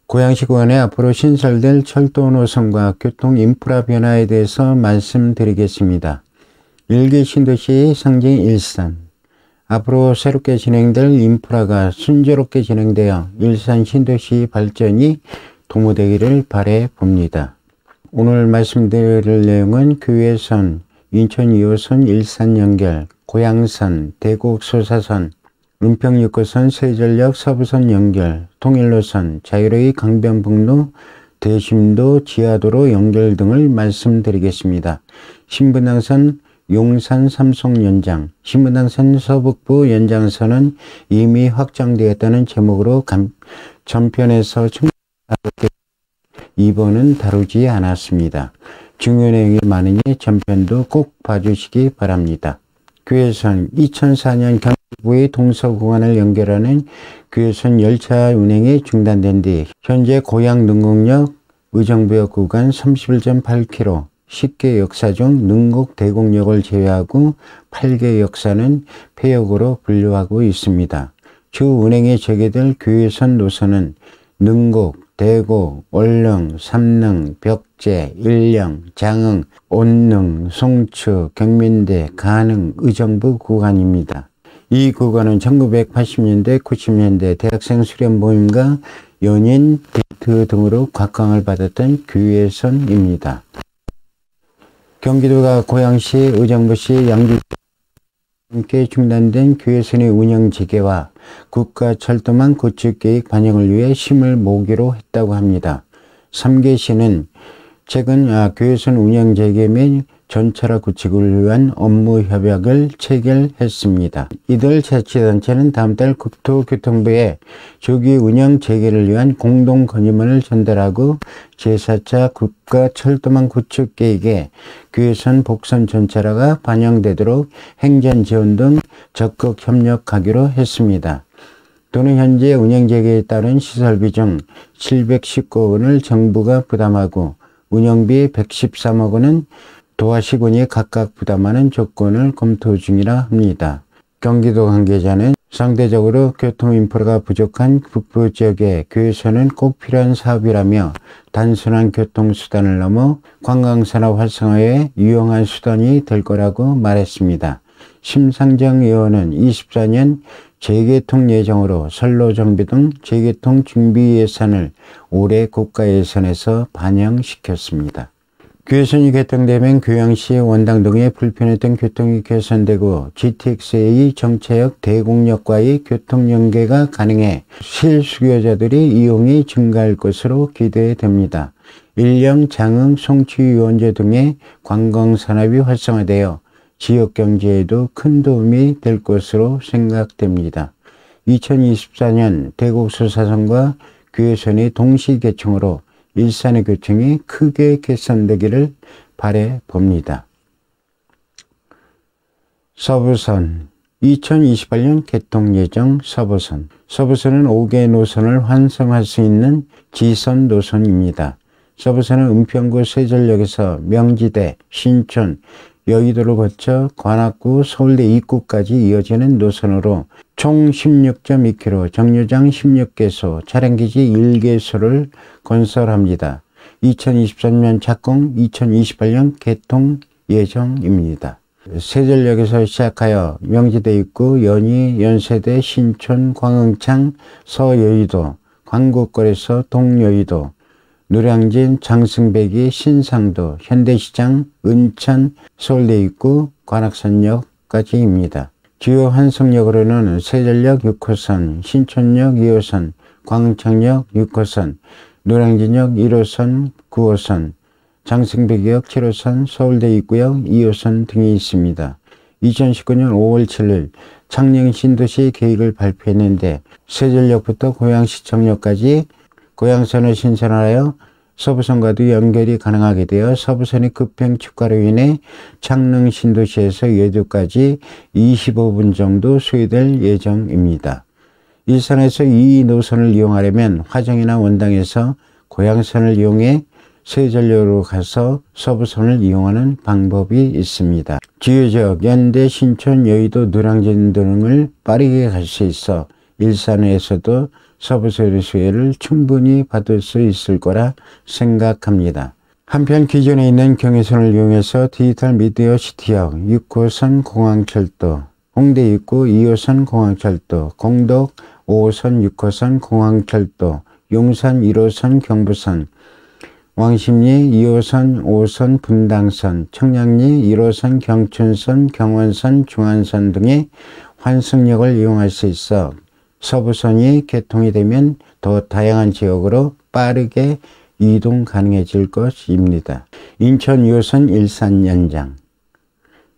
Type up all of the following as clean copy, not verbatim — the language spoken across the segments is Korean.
고양시 구간에 앞으로 신설될 철도 노선과 교통 인프라 변화에 대해서 말씀드리겠습니다. 일개 신도시의 상징 일산. 앞으로 새롭게 진행될 인프라가 순조롭게 진행되어 일산 신도시 발전이 도모되기를 바래 봅니다. 오늘 말씀드릴 내용은 교외선, 인천 2호선 일산 연결, 고양선, 대곡 소사선, 은평 6호선 세전력 서부선 연결, 통일노선, 자유로이 강변북로, 대심도 지하도로 연결 등을 말씀드리겠습니다. 신분당선 용산 삼송 연장, 신분당선 서북부 연장선은 이미 확정되었다는 제목으로 전편에서 다뤘기 이번은 다루지 않았습니다. 중요 내용이 많으니 전편도 꼭 봐주시기 바랍니다. 교외선 2004년 경기부의 동서 구간을 연결하는 교외선 열차 운행이 중단된 뒤 현재 고양 능곡역 의정부역 구간 31.8km 10개 역사 중 능곡 대곡역을 제외하고 8개 역사는 폐역으로 분류하고 있습니다. 주 운행이 재개될 교외선 노선은 능곡, 대곡, 월릉, 삼릉, 벽제, 일령, 장흥, 온릉, 송추, 경민대, 간흥, 의정부 구간입니다. 이 구간은 1980년대, 90년대 대학생 수련 모임과 연인, 데이트 등으로 각광을 받았던 교외선입니다. 경기도가 고양시, 의정부시, 양주시 함께 중단된 교외선의 운영 재개와 국가철도망 구축계획 반영을 위해 심을 모기로 했다고 합니다. 3개 시는 최근 교외선 운영 재개 및 전철화 구축을 위한 업무 협약을 체결했습니다. 이들 자치단체는 다음 달 국토교통부에 조기 운영 재개를 위한 공동 건의문을 전달하고 제4차 국가철도망 구축계획에 교외선 복선 전철화가 반영되도록 행정 지원 등 적극 협력하기로 했습니다. 도는 현재 운영 재개에 따른 시설비 중 719억 원을 정부가 부담하고 운영비 113억 원은 도시군이 각각 부담하는 조건을 검토 중이라 합니다. 경기도 관계자는 상대적으로 교통 인프라가 부족한 북부 지역에 교외선은 꼭 필요한 사업이라며 단순한 교통수단을 넘어 관광산업 활성화에 유용한 수단이 될 거라고 말했습니다. 심상정 의원은 24년 재개통 예정으로 선로 정비 등 재개통 준비 예산을 올해 국가 예산에서 반영시켰습니다. 교외선이 개통되면 교양시, 원당 등의 불편했던 교통이 개선되고 GTX-A 정차역 대곡역과의 교통 연계가 가능해 실수요자들의 이용이 증가할 것으로 기대됩니다. 일령, 장흥, 송추, 유원제 등의 관광산업이 활성화되어 지역경제에도 큰 도움이 될 것으로 생각됩니다. 2024년 대곡 소사선과 교외선이 동시 개통으로 일산의 교통이 크게 개선되기를 바래 봅니다. 서부선 2028년 개통 예정 서부선. 서부선은 5개 노선을 환승할 수 있는 지선 노선입니다. 서부선은 은평구 세전역에서 명지대, 신촌, 여의도를 거쳐 관악구, 서울대 입구까지 이어지는 노선으로 총 16.2km, 정류장 16개소, 차량기지 1개소를 건설합니다. 2023년 착공, 2028년 개통 예정입니다. 세전역에서 시작하여 명지대 입구, 연희, 연세대, 신촌, 광흥창, 서여의도, 광국거리에서 동여의도, 노량진, 장승배기, 신상도, 현대시장, 은천, 서울대 입구, 관악산역까지입니다. 주요 환승역으로는 세전역 6호선, 신촌역 2호선, 광흥창역 6호선, 노량진역 1호선, 9호선, 장승배기역 7호선, 서울대 입구역 2호선 등이 있습니다. 2019년 5월 7일 창녕 신도시 계획을 발표했는데 세전역부터 고양시청역까지 고양선을 신설하여 서부선과도 연결이 가능하게 되어 서부선의 급행 축가로 인해 창릉 신도시에서 여의도까지 25분 정도 소요될 예정입니다. 일산에서 이 노선을 이용하려면 화정이나 원당에서 고양선을 이용해 세전역으로 가서 서부선을 이용하는 방법이 있습니다. 주요 지역 연대, 신촌, 여의도, 노량진 등을 빠르게 갈 수 있어 일산에서도 서부선의 수혜를 충분히 받을 수 있을 거라 생각합니다. 한편 기존에 있는 경의선을 이용해서 디지털 미디어 시티역 6호선 공항철도, 홍대 입구 2호선 공항철도, 공덕 5호선 6호선 공항철도, 용산 1호선 경부선, 왕십리 2호선 5호선 분당선, 청량리 1호선 경춘선, 경원선, 중안선 등의 환승역을 이용할 수 있어 서부선이 개통이 되면 더 다양한 지역으로 빠르게 이동 가능해질 것입니다. 인천 2호선 일산 연장,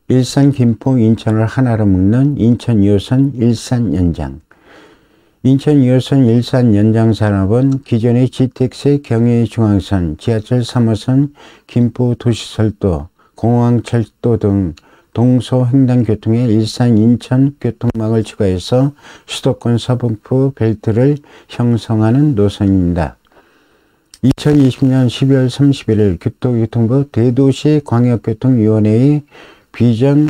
일산, 김포, 인천을 하나로 묶는 인천 2호선 일산 연장. 인천 2호선 일산 연장 산업은 기존의 GTX 경의중앙선, 지하철 3호선, 김포 도시철도, 공항철도 등 동서 횡단교통의 일산 인천 교통망을 추가해서 수도권 서북부 벨트를 형성하는 노선입니다. 2020년 12월 31일 교토교통부 대도시광역교통위원회의 비전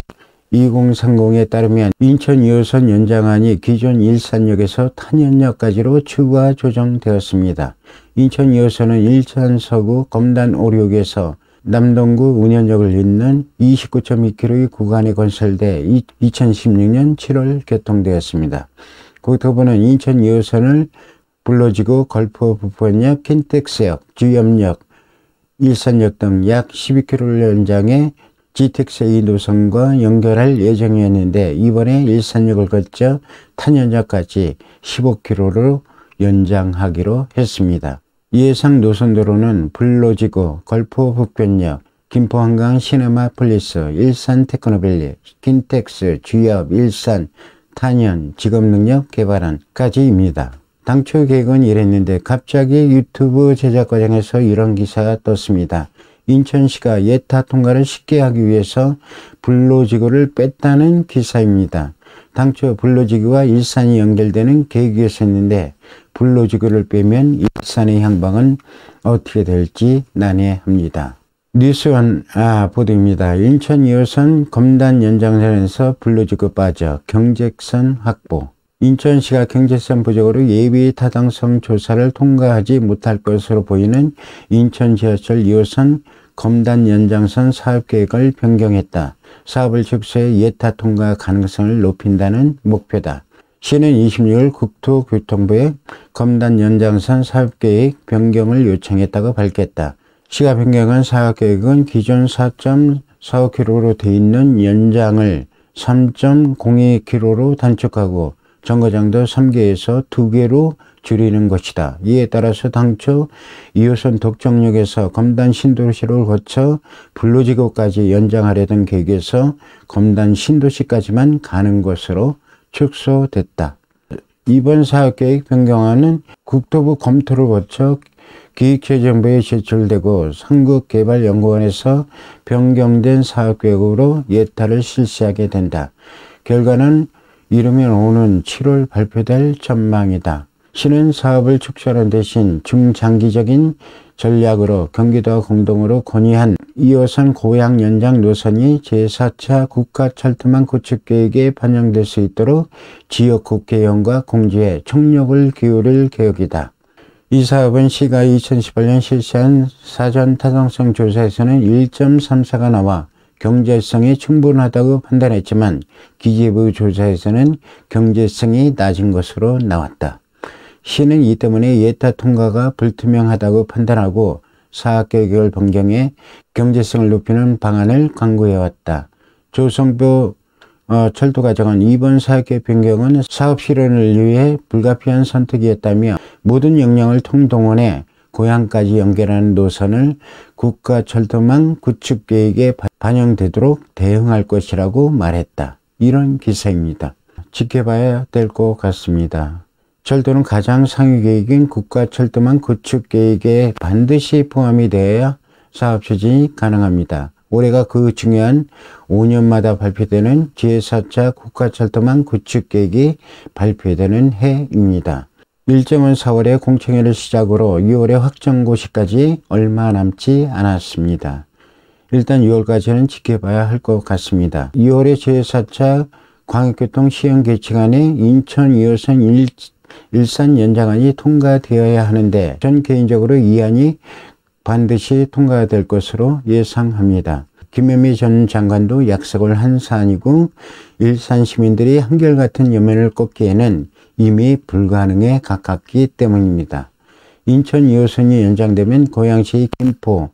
2030에 따르면 인천 2호선 연장안이 기존 일산역에서 탄현역까지로 추가 조정되었습니다. 인천 2호선은 일산 서구 검단 오륙에서 남동구 운현역을 잇는 29.2km의 구간에 건설돼 2016년 7월 개통되었습니다. 국토부는 인천 2호선을 불로지구, 걸포 부fon역, 킨텍스역, 주염역, 일산역 등 약 12km를 연장해 GTX A 노선과 연결할 예정이었는데 이번에 일산역을 거쳐 탄현역까지 15km로 연장하기로 했습니다. 예상 노선도로는 불로지구, 걸포 북변역, 김포 한강 시네마폴리스, 일산 테크노밸리, 킨텍스, 주엽, 일산, 탄현, 직업능력 개발안까지입니다. 당초 계획은 이랬는데 갑자기 유튜브 제작 과정에서 이런 기사가 떴습니다. 인천시가 예타 통과를 쉽게 하기 위해서 불로지구를 뺐다는 기사입니다. 당초 불로지구와 일산이 연결되는 계획이었었는데 불로지구를 빼면 일산의 향방은 어떻게 될지 난해합니다. 뉴스원 보도입니다. 인천 2호선 검단 연장선에서 불로지구 빠져 경제선 확보. 인천시가 경제성 부족으로 예비 타당성 조사를 통과하지 못할 것으로 보이는 인천 지하철 2호선 검단 연장선 사업계획을 변경했다. 사업을 축소해 예타 통과 가능성을 높인다는 목표다. 시는 26일 국토교통부에 검단 연장선 사업계획 변경을 요청했다고 밝혔다. 시가 변경한 사업계획은 기존 4.45km로 돼 있는 연장을 3.02km로 단축하고 정거장도 3개에서 2개로 줄이는 것이다. 이에 따라서 당초 2호선 독정역에서 검단 신도시를 거쳐 불로지구까지 연장하려던 계획에서 검단 신도시까지만 가는 것으로 축소됐다. 이번 사업계획 변경안은 국토부 검토를 거쳐 기획재정부에 제출되고 상국개발연구원에서 변경된 사업계획으로 예타를 실시하게 된다. 결과는 이르면 오는 7월 발표될 전망이다. 시는 사업을 축소하는 대신 중장기적인 전략으로 경기도와 공동으로 건의한 2호선 고양 연장 노선이 제4차 국가철도망 구축계획에 반영될 수 있도록 지역국 개연과 공지에 총력을 기울일 계획이다. 이 사업은 시가 2018년 실시한 사전 타당성 조사에서는 1.34가 나와 경제성이 충분하다고 판단했지만 기재부 조사에서는 경제성이 낮은 것으로 나왔다. 시는 이 때문에 예타 통과가 불투명하다고 판단하고 사업계획을 변경해 경제성을 높이는 방안을 강구해왔다. 조성부 철도가 정한 이번 사업계획 변경은 사업 실현을 위해 불가피한 선택이었다며 모든 역량을 통동원해 고향까지 연결하는 노선을 국가철도망 구축계획에 반영되도록 대응할 것이라고 말했다. 이런 기사입니다. 지켜봐야 될 것 같습니다. 철도는 가장 상위 계획인 국가철도망 구축계획에 반드시 포함이 되어야 사업 추진이 가능합니다. 올해가 그 중요한 5년마다 발표되는 제4차 국가철도망 구축계획이 발표되는 해입니다. 일정은 4월에 공청회를 시작으로 6월에 확정고시까지 얼마 남지 않았습니다. 일단 6월까지는 지켜봐야 할 것 같습니다. 2월에 제4차 광역교통 시행계획안에 인천 2호선 일산 연장안이 통과되어야 하는데 전 개인적으로 이 안이 반드시 통과될 것으로 예상합니다. 김현미 전 장관도 약속을 한 사안이고 일산 시민들이 한결같은 여면을 꽂기에는 이미 불가능에 가깝기 때문입니다. 인천 2호선이 연장되면 고양시, 김포,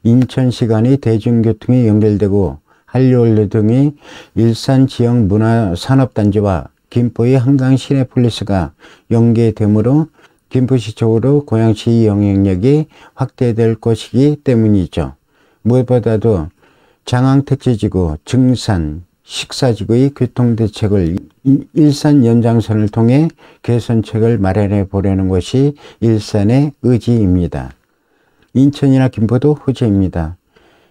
인천시 간의 대중교통이 연결되고 한류원로 등이 일산 지역 문화산업단지와 김포의 한강 시내폴리스가 연계되므로 김포시 쪽으로 고양시 영향력이 확대될 것이기 때문이죠. 무엇보다도 장항택지지구, 증산, 식사지구의 교통대책을 일산 연장선을 통해 개선책을 마련해 보려는 것이 일산의 의지입니다. 인천이나 김포도 호재입니다.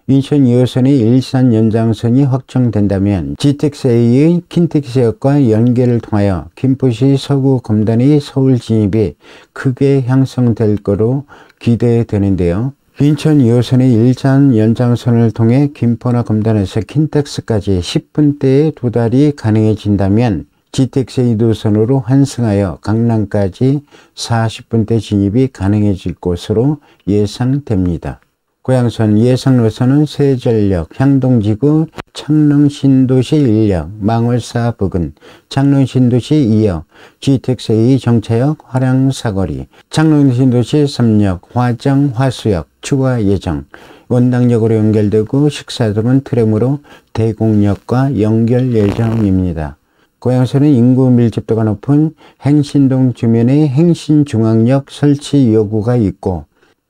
인천 2호선의 일산 연장선이 확정된다면 GTX-A의 킨텍스역과 연계를 통하여 김포시 서구 검단의 서울 진입이 크게 향상될 거로 기대되는데요. 인천 2호선의 일산 연장선을 통해 김포나 검단에서 킨텍스까지 10분대에 도달이 가능해진다면 GTX-A 노선으로 환승하여 강남까지 40분대 진입이 가능해질 것으로 예상됩니다. 고양선 예상 노선은 세전역, 향동지구, 창릉신도시 1역, 망월사 부근, 창릉신도시 2역, GTX-A 정차역 화랑사거리, 창릉신도시 3역, 화정, 화수역 추가 예정, 원당역으로 연결되고 식사동은 트램으로 대곡역과 연결 예정입니다. 고양선은 인구 밀집도가 높은 행신동 주변에 행신중앙역 설치 요구가 있고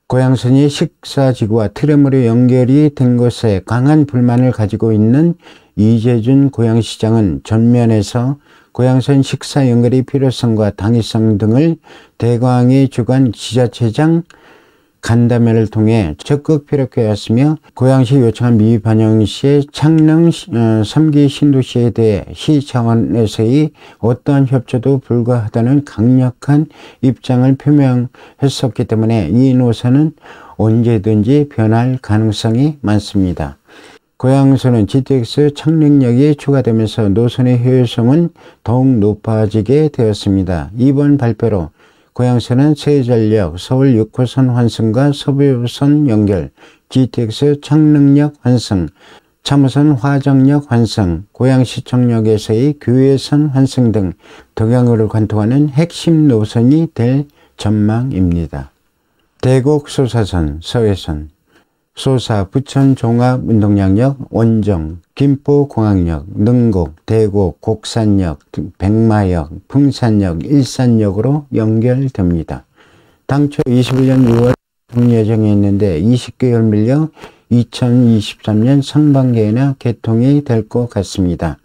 고양선이 식사지구와 트램으로 연결이 된 것에 강한 불만을 가지고 있는 이재준 고양시장은 전면에서 고양선 식사 연결의 필요성과 당위성 등을 대광의 주관 지자체장 간담회를 통해 적극 피력해왔으며 고양시 요청한 미반영 시의 창릉 3기 신도시에 대해 시 차원에서의 어떠한 협조도 불가하다는 강력한 입장을 표명했었기 때문에 이 노선은 언제든지 변할 가능성이 많습니다. 고양선은 GTX 창릉역이 추가되면서 노선의 효율성은 더욱 높아지게 되었습니다. 이번 발표로 고양선은 세전역, 서울 6호선 환승과 서부선 연결, GTX 창릉역 환승, 참호선 화정역 환승, 고양시청역에서의 교외선 환승 등 동향을 관통하는 핵심 노선이 될 전망입니다. 대곡 소사선, 서해선, 소사, 부천 종합운동장역, 원정, 김포공항역, 능곡, 대곡, 곡산역, 백마역, 풍산역, 일산역으로 연결됩니다. 당초 21년 6월 개통 예정이었는데 20개월 밀려 2023년 상반기에나 개통이 될 것 같습니다.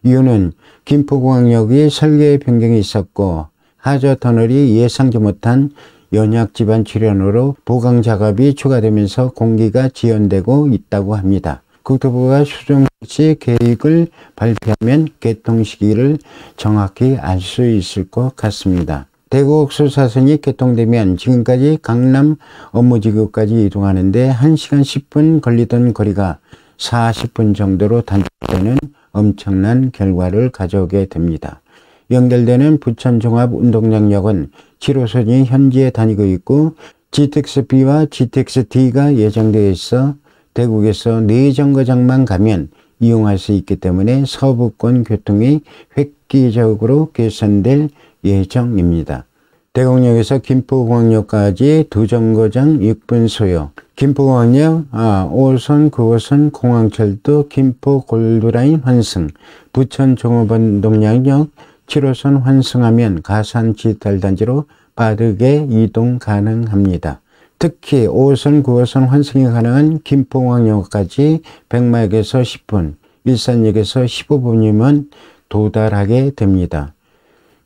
이유는 김포공항역이 설계 변경이 있었고 하저터널이 예상치 못한 연약 지반 출현으로 보강 작업이 추가되면서 공기가 지연되고 있다고 합니다. 국토부가 수정시 계획을 발표하면 개통 시기를 정확히 알 수 있을 것 같습니다. 대곡 소사선이 개통되면 지금까지 강남 업무지구까지 이동하는데 1시간 10분 걸리던 거리가 40분 정도로 단축되는 엄청난 결과를 가져오게 됩니다. 연결되는 부천 종합운동장역은 7호선이 현지에 다니고 있고 GTX-B와 GTX-D가 예정되어 있어 대국에서 4정거장만 가면 이용할 수 있기 때문에 서부권 교통이 획기적으로 개선될 예정입니다. 대곡역에서 김포공항역까지 2정거장 6분 소요, 김포공항역 5호선, 9호선 공항철도 김포 골드라인 환승, 부천 종합운동장역 7호선 환승하면 가산 지탈단지로 빠르게 이동 가능합니다. 특히 5호선, 9호선 환승이 가능한 김포공항역까지 백마역에서 10분, 일산역에서 15분이면 도달하게 됩니다.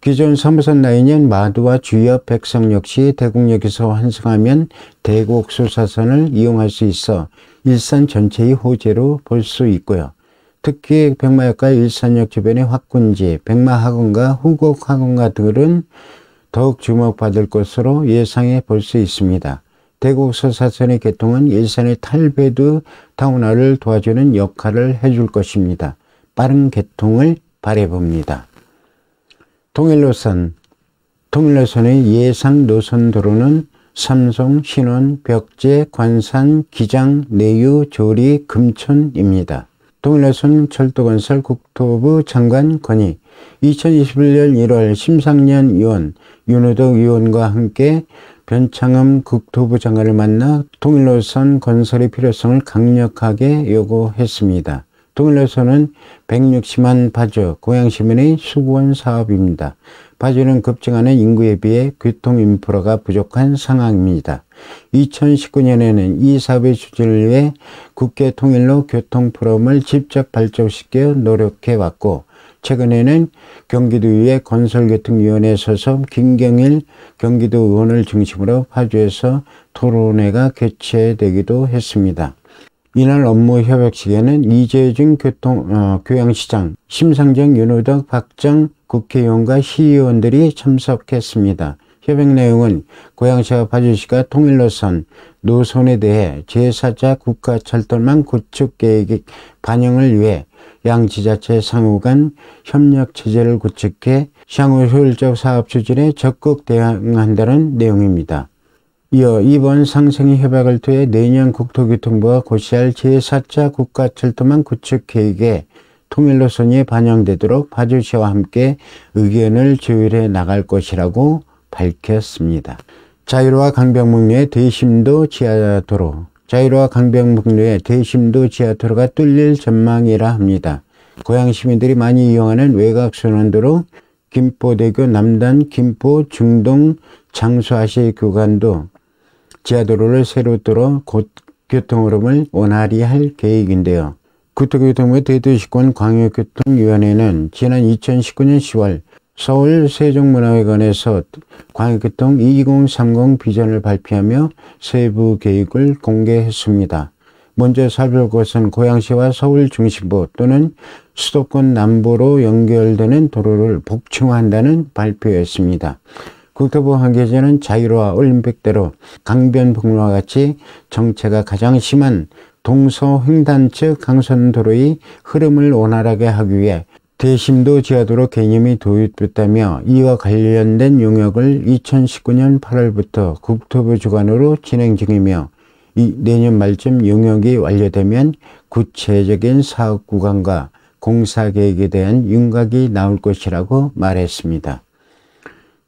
기존 3호선 라인인 마두와 주역 백석 역시 대곡역에서 환승하면 대곡 소사선을 이용할 수 있어 일산 전체의 호재로 볼 수 있고요. 특히 백마역과 일산역 주변의 확군지, 백마학원과 후곡학원가 등은 더욱 주목받을 것으로 예상해 볼 수 있습니다. 대곡 소사선의 개통은 일산의 탈배두 타운화를 도와주는 역할을 해줄 것입니다. 빠른 개통을 바라봅니다. 통일노선, 통일노선의 예상 노선 도로는 삼송, 신원, 벽제, 관산, 기장, 내유, 조리, 금촌입니다. 통일노선 철도건설 국토부 장관 건의 2021년 1월 심상련 의원, 윤호덕 의원과 함께 변창흠 국토부 장관을 만나 통일노선 건설의 필요성을 강력하게 요구했습니다. 통일노선은 160만 파주, 고향시민의 수구원 사업입니다. 파주는 급증하는 인구에 비해 교통 인프라가 부족한 상황입니다. 2019년에는 이 사업의 추진을 위해 국회 통일로 교통 포럼을 직접 발족시켜 노력해왔고, 최근에는 경기도의회 건설교통위원회 소속 김경일 경기도 의원을 중심으로 파주에서 토론회가 개최되기도 했습니다. 이날 업무 협약식에는 이재준 교양시장, 심상정, 윤호덕, 박정 국회의원과 시의원들이 참석했습니다. 협약 내용은 고양시와 파주시가 통일노선, 노선에 대해 제4차 국가철도망 구축 계획 반영을 위해 양 지자체 상호 간 협력 체제를 구축해 향후 효율적 사업 추진에 적극 대응한다는 내용입니다. 이어 이번 상생의 협약을 통해 내년 국토교통부가 고시할 제4차 국가철도망 구축 계획에 통일노선이 반영되도록 파주시와 함께 의견을 조율해 나갈 것이라고 밝혔습니다. 자유로와 강변북로의 대심도 지하도로. 자유로와 강변북로의 대심도 지하도로가 뚫릴 전망이라 합니다. 고향 시민들이 많이 이용하는 외곽순환도로 김포대교 남단 김포 중동 장수아시 구간도 지하도로를 새로 뚫어 곧 교통흐름을 원활히 할 계획인데요. 국토교통부 대도시권 광역교통위원회는 지난 2019년 10월 서울 세종문화회관에서 광역교통 2030 비전을 발표하며 세부 계획을 공개했습니다. 먼저 살펴볼 것은 고양시와 서울 중심부 또는 수도권 남부로 연결되는 도로를 복층화한다는 발표였습니다. 국토부 관계자는 자유로와 올림픽대로 강변북로와 같이 정체가 가장 심한 동서 횡단 측 강선도로의 흐름을 원활하게 하기 위해 대심도 지하도로 개념이 도입됐다며 이와 관련된 용역을 2019년 8월부터 국토부 주관으로 진행 중이며 내년 말쯤 용역이 완료되면 구체적인 사업 구간과 공사 계획에 대한 윤곽이 나올 것이라고 말했습니다.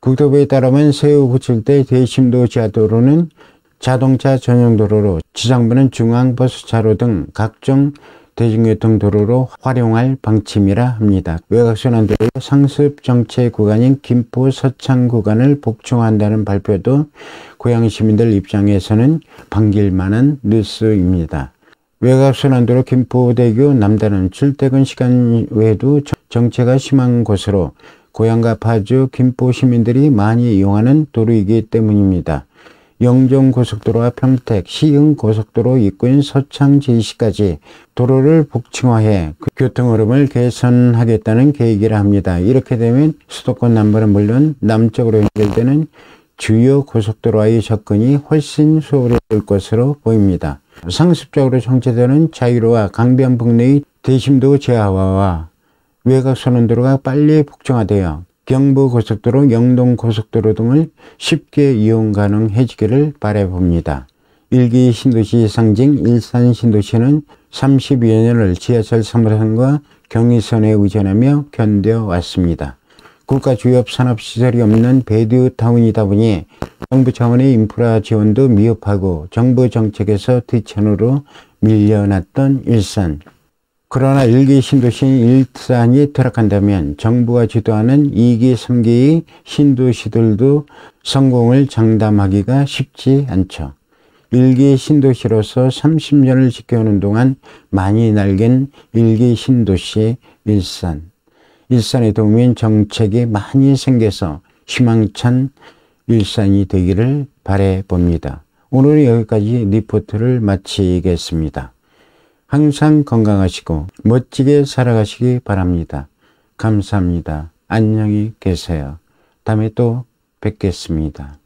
국토부에 따르면 새우 구출대 대심도 지하도로는 자동차 전용도로로 지상부는 중앙버스차로 등 각종 대중교통도로로 활용할 방침이라 합니다. 외곽순환도로 상습 정체 구간인 김포 서창 구간을 복층화한다는 발표도 고양 시민들 입장에서는 반길만한 뉴스입니다. 외곽순환도로 김포대교 남단은 출퇴근 시간 외에도 정체가 심한 곳으로 고양과 파주, 김포 시민들이 많이 이용하는 도로이기 때문입니다. 영종고속도로와 평택, 시흥고속도로 입구인 서창 제시까지 도로를 복층화해 교통흐름을 개선하겠다는 계획이라 합니다. 이렇게 되면 수도권 남부는 물론 남쪽으로 연결되는 주요 고속도로와의 접근이 훨씬 수월해질 것으로 보입니다. 상습적으로 정체되는 자유로와 강변북로의 대심도 지하화와 외곽순환도로가 빨리 복층화되어 경부고속도로, 영동고속도로 등을 쉽게 이용 가능해지기를 바라봅니다. 일기 신도시 상징 일산 신도시는 30여 년을 지하철 3호선과 경의선에 의존하며 견뎌왔습니다. 국가 주요 산업시설이 없는 배드타운이다 보니 정부 차원의 인프라 지원도 미흡하고 정부 정책에서 뒷천으로 밀려났던 일산. 그러나 1기 신도시인 일산이 타락한다면 정부가 주도하는 2기, 3기의 신도시들도 성공을 장담하기가 쉽지 않죠. 1기 신도시로서 30년을 지켜오는 동안 많이 낡은 1기 신도시 일산. 일산에 도우민 정책이 많이 생겨서 희망찬 일산이 되기를 바라봅니다. 오늘은 여기까지 리포트를 마치겠습니다. 항상 건강하시고 멋지게 살아가시기 바랍니다. 감사합니다. 안녕히 계세요. 다음에 또 뵙겠습니다.